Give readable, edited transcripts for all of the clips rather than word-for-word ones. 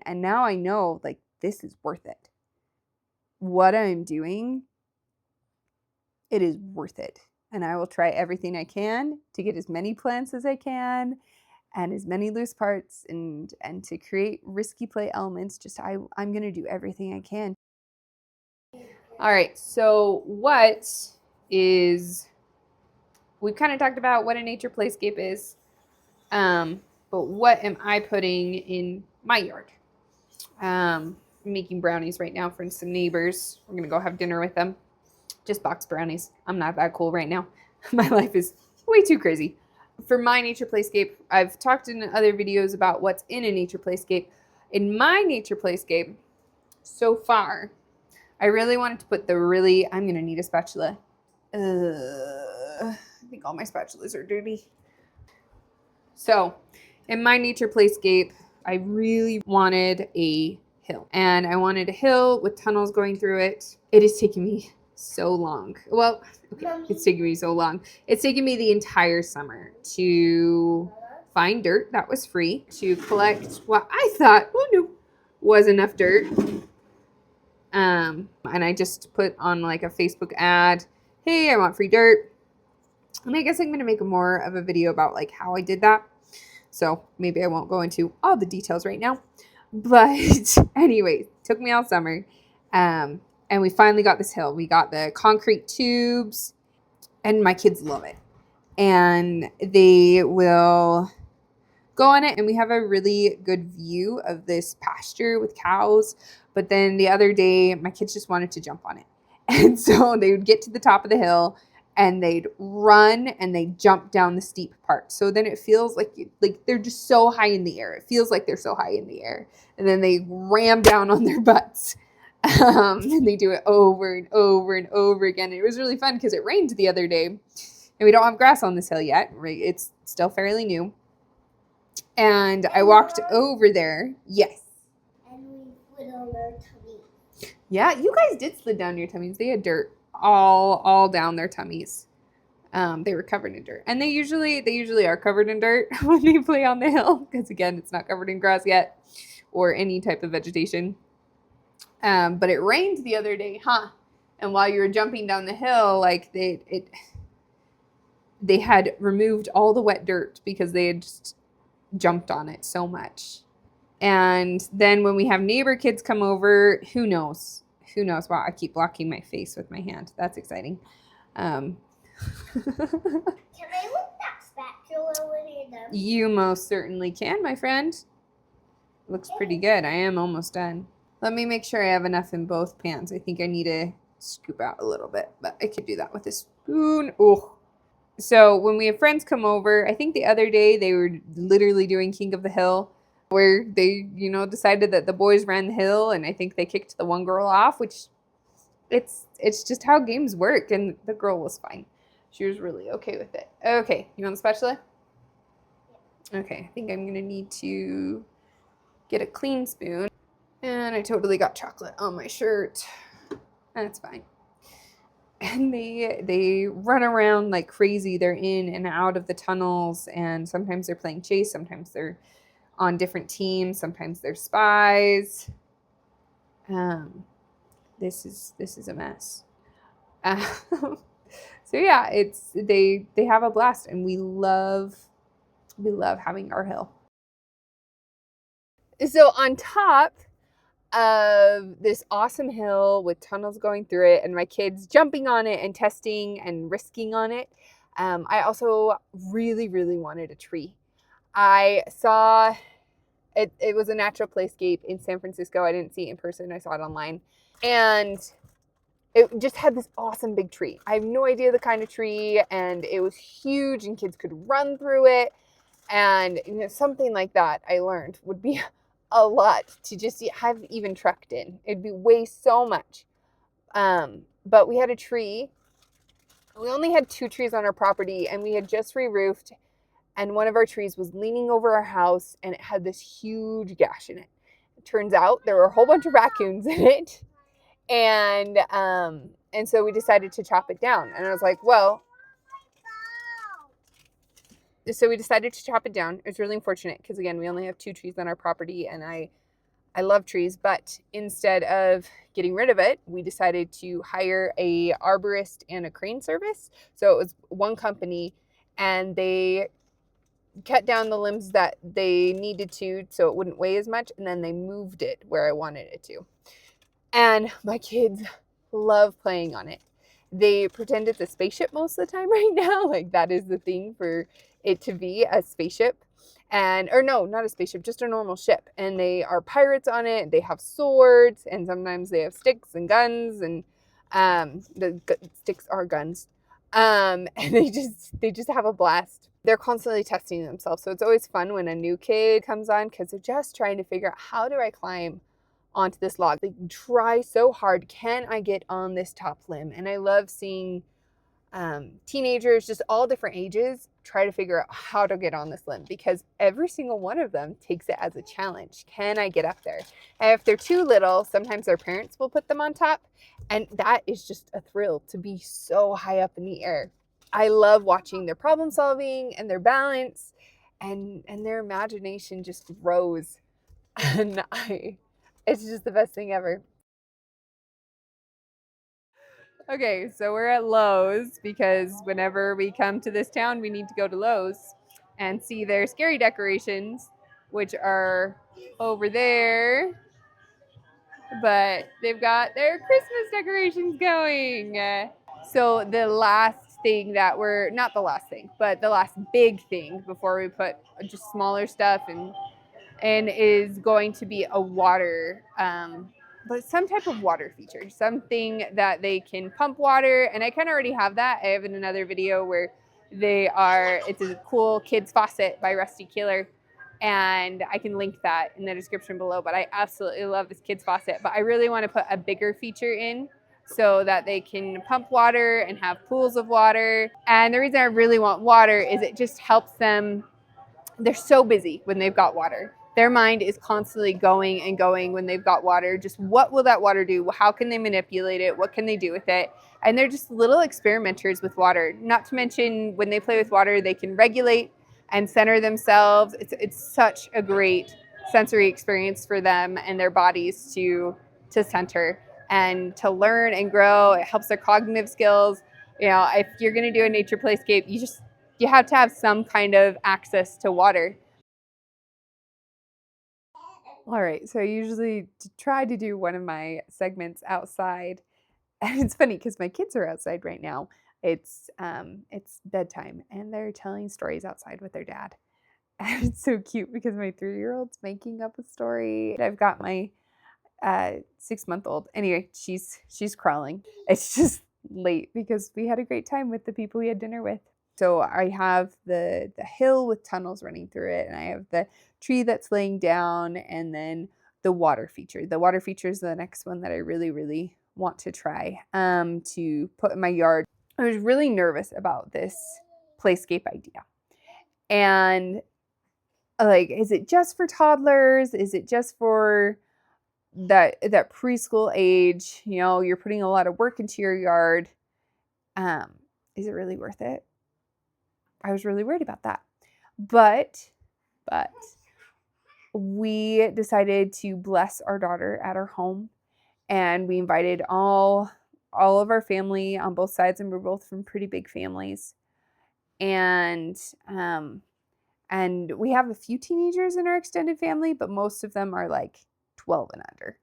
And now I know, like, this is worth it. What I'm doing, it is worth it. And I will try everything I can to get as many plants as I can and as many loose parts and to create risky play elements. Just I'm going to do everything I can. All right, so we've kind of talked about what a nature playscape is, but what am I putting in my yard? I'm making brownies right now for some neighbors. We're gonna go have dinner with them. Just box brownies. I'm not that cool right now. My life is way too crazy. For my nature playscape, I've talked in other videos about what's in a nature playscape. In my nature playscape, so far, I really wanted to put I'm gonna need a spatula. I think all my spatulas are dirty. So, in my nature playscape, I really wanted a hill. And I wanted a hill with tunnels going through it. It has taken me so long. Well, okay, it's taken me so long. It's taken me the entire summer to find dirt that was free, to collect what I thought, was enough dirt. And I just put on like a Facebook ad, hey, I want free dirt. And I guess I'm going to make more of a video about like how I did that. So maybe I won't go into all the details right now. But anyway, took me all summer. And we finally got this hill. We got the concrete tubes and my kids love it. And they will go on it and we have a really good view of this pasture with cows. But then the other day, my kids just wanted to jump on it. And so they would get to the top of the hill and they'd run and they jump down the steep part. So then it feels like they're just so high in the air. It feels like they're so high in the air. And then they ram down on their butts. And they do it over and over and over again. It was really fun because it rained the other day. And we don't have grass on this hill yet. Right? It's still fairly new. And I walked over there. Yes. And we slid on our tummies. Yeah, you guys did slid down your tummies. They had dirt all down their tummies. They were covered in dirt. And they usually are covered in dirt when they play on the hill. Because again, it's not covered in grass yet or any type of vegetation. But it rained the other day, huh? And while you were jumping down the hill, like they had removed all the wet dirt because they had just jumped on it so much. And then when we have neighbor kids come over, who knows? Wow, I keep blocking my face with my hand. That's exciting. Can I look that spatula when you're done? You most certainly can, my friend. Looks pretty good. I am almost done. Let me make sure I have enough in both pans. I think I need to scoop out a little bit, but I could do that with a spoon. Oh. So when we have friends come over, I think the other day they were literally doing King of the Hill, where they, decided that the boys ran the hill, and I think they kicked the one girl off, which it's just how games work, and the girl was fine. She was really okay with it. Okay, you want the spatula? Okay, I think I'm going to need to get a clean spoon. And I totally got chocolate on my shirt. That's fine. And they run around like crazy. They're in and out of the tunnels, and sometimes they're playing chase, sometimes they're on different teams, sometimes they're spies. This is a mess. So yeah, they have a blast, and we love having our hill. So on top of this awesome hill with tunnels going through it and my kids jumping on it and testing and risking on it, I also really wanted a tree. I saw it was a natural playscape in San Francisco. I didn't see it in person. I saw it online. And it just had this awesome big tree. I have no idea the kind of tree, and it was huge and kids could run through it. And something like that, I learned, would be a lot to just have even trucked in. It'd be way so much. But we had a tree. We only had 2 trees on our property, and we had just re-roofed, and one of our trees was leaning over our house, and it had this huge gash in it. It turns out there were a whole bunch of raccoons in it, and so we decided to chop it down. And I was like, well, so we decided to chop it down. It was really unfortunate because, again, we only have 2 trees on our property, and I I love trees, but instead of getting rid of it, we decided to hire a arborist and a crane service. So it was one company, and they cut down the limbs that they needed to so it wouldn't weigh as much, and then they moved it where I wanted it to. And my kids love playing on it. They pretend it's a spaceship most of the time right now. Like, that is the thing for it to be a spaceship. And, or no, not a spaceship, just a normal ship. And they are pirates on it. They have swords, and sometimes they have sticks and guns, and sticks are guns. And they just have a blast. They're constantly testing themselves. So it's always fun when a new kid comes on, because they're just trying to figure out, how do I climb onto this log? They try so hard. Can I get on this top limb? And I love seeing teenagers, just all different ages, try to figure out how to get on this limb, because every single one of them takes it as a challenge. Can I get up there? And if they're too little, sometimes their parents will put them on top, and that is just a thrill to be so high up in the air. I love watching their problem solving and their balance, and their imagination just grows. And it's just the best thing ever. Okay, so we're at Lowe's because whenever we come to this town, we need to go to Lowe's and see their scary decorations, which are over there. But they've got their Christmas decorations going. So the last thing that we're, not the last thing, but the last big thing before we put just smaller stuff and is going to be a water, but some type of water feature, something that they can pump water. And I kind of already have that. I have in another video where it's a cool kids faucet by Rusty Keeler, and I can link that in the description below. But I absolutely love this kids faucet, but I really want to put a bigger feature in so that they can pump water and have pools of water. And the reason I really want water is it just helps them. They're so busy when they've got water. Their mind is constantly going and going when they've got water. Just what will that water do? How can they manipulate it? What can they do with it? And they're just little experimenters with water. Not to mention, when they play with water, they can regulate and center themselves. It's such a great sensory experience for them and their bodies to center and to learn and grow. It helps their cognitive skills. You know, if you're going to do a nature playscape, you have to have some kind of access to water. All right, so I usually try to do one of my segments outside. And it's funny because my kids are outside right now. It's bedtime, and they're telling stories outside with their dad. And it's so cute because my 3-year-old's making up a story. I've got my 6-month-old. Anyway, she's crawling. It's just late because we had a great time with the people we had dinner with. So I have the hill with tunnels running through it, and I have the tree that's laying down, and then the water feature. The water feature is the next one that I really, really want to try to put in my yard. I was really nervous about this playscape idea. And like, is it just for toddlers? Is it just for that preschool age? You know, you're putting a lot of work into your yard. Is it really worth it? I was really worried about that. But we decided to bless our daughter at our home, and we invited all of our family on both sides, and we're both from pretty big families. And we have a few teenagers in our extended family, but most of them are like 12 and under.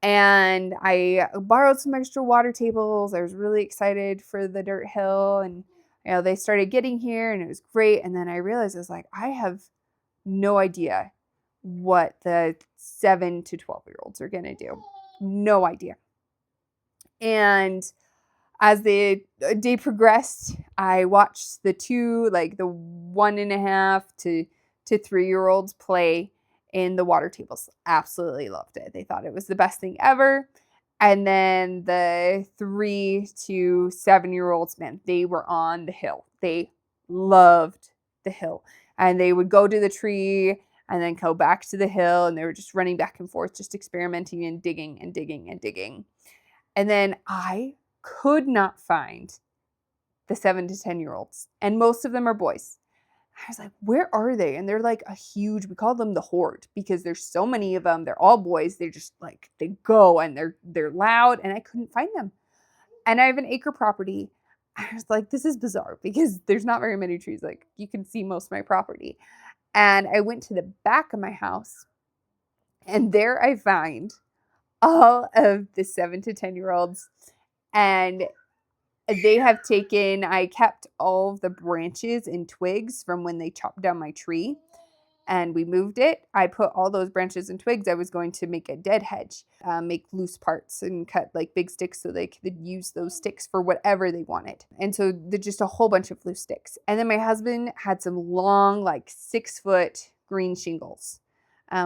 And I borrowed some extra water tables. I was really excited for the dirt hill, and you know, they started getting here and it was great. And then I realized, I was like, I have no idea what the 7 to 12-year-olds are going to do. No idea. And as the day progressed, I watched the 1.5 to 3-year-olds play in the water tables. Absolutely loved it. They thought it was the best thing ever. And then the 3 to 7-year-olds, man, they were on the hill. They loved the hill. And they would go to the tree and then go back to the hill, and they were just running back and forth, just experimenting and digging and digging and digging. And then I could not find the 7 to 10-year-olds, and most of them are boys. I was like, where are they? And they're like a huge, we call them the horde because there's so many of them. They're all boys. They're just like, they go and they're loud, and I couldn't find them. And I have an acre property. I was like, this is bizarre because there's not very many trees. Like, you can see most of my property. And I went to the back of my house, and there I find all of the 7 to 10-year-olds. And I kept all of the branches and twigs from when they chopped down my tree, and we moved it. I put all those branches and twigs. I was going to make a dead hedge, make loose parts and cut like big sticks so they could use those sticks for whatever they wanted. And so just a whole bunch of loose sticks. And then my husband had some long, like 6-foot green shingles,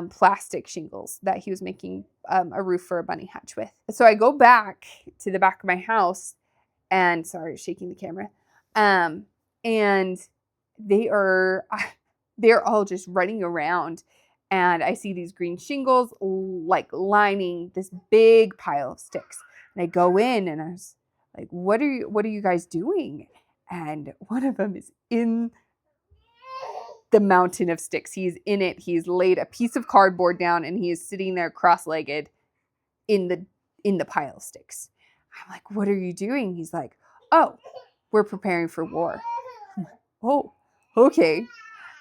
plastic shingles that he was making a roof for a bunny hatch with. So I go back to the back of my house, and sorry, shaking the camera. And they're all just running around, and I see these green shingles like lining this big pile of sticks. And I go in, and I was like, what are you guys doing? And one of them is in the mountain of sticks. He's in it. He's laid a piece of cardboard down, and he is sitting there cross-legged in the pile of sticks. I'm like, what are you doing? He's like, oh, we're preparing for war. I'm like, oh, okay.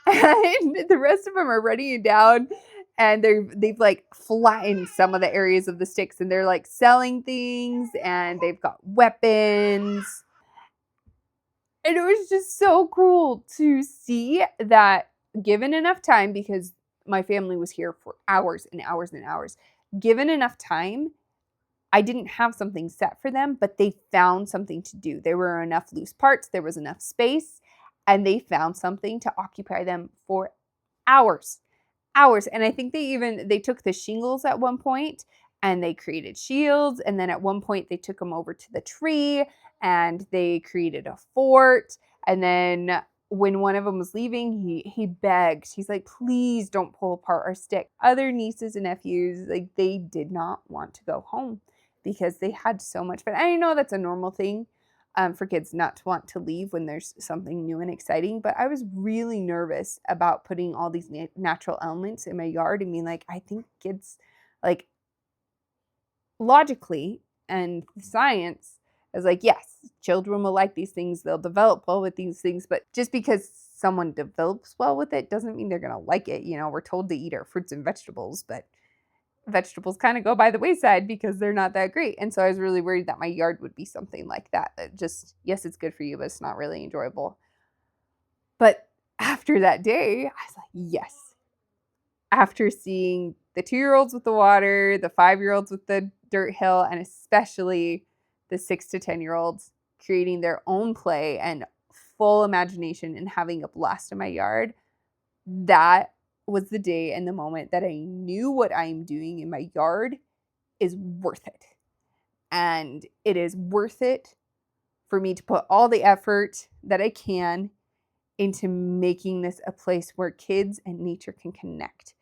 And the rest of them are running it down, and they've like flattened some of the areas of the sticks, and they're like selling things, and they've got weapons. And it was just so cool to see that, given enough time, because my family was here for hours and hours and hours, given enough time, I didn't have something set for them, but they found something to do. There were enough loose parts, there was enough space, and they found something to occupy them for hours. And I think they took the shingles at one point, and they created shields. And then at one point they took them over to the tree, and they created a fort. And then when one of them was leaving, he begged. He's like, please don't pull apart our stick. Other nieces and nephews, like, they did not want to go home because they had so much fun. I know that's a normal thing for kids not to want to leave when there's something new and exciting. But I was really nervous about putting all these natural elements in my yard and being like, I think kids, like, logically and science is like, yes, children will like these things. They'll develop well with these things. But just because someone develops well with it doesn't mean they're going to like it. You know, we're told to eat our fruits and vegetables, but vegetables kind of go by the wayside because they're not that great. And so I was really worried that my yard would be something like that. That just, yes, it's good for you, but it's not really enjoyable. But after that day, I was like, yes. After seeing the 2-year-olds with the water, the 5-year-olds with the dirt hill, and especially the 6 to 10-year-olds creating their own play and full imagination and having a blast in my yard, that was the day and the moment that I knew what I'm doing in my yard is worth it. And it is worth it for me to put all the effort that I can into making this a place where kids and nature can connect.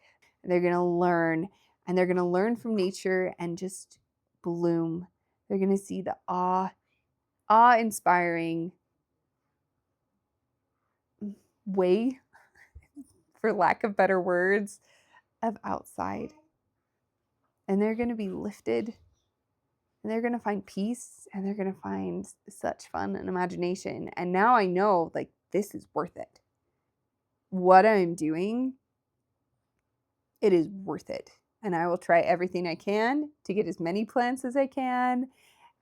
And they're going to learn, and they're going to learn from nature and just bloom. They're going to see the awe-inspiring way, for lack of better words, of outside. And they're going to be lifted, and they're going to find peace, and they're going to find such fun and imagination. And now I know, like, this is worth it. What I'm doing, it is worth it. And I will try everything I can to get as many plants as I can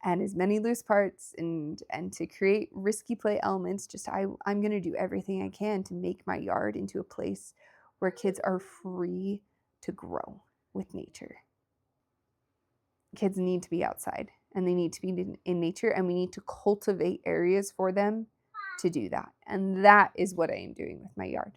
and as many loose parts and to create risky play elements. I'm going to do everything I can to make my yard into a place where kids are free to grow with nature. Kids need to be outside, and they need to be in nature, and we need to cultivate areas for them to do that. And that is what I am doing with my yard.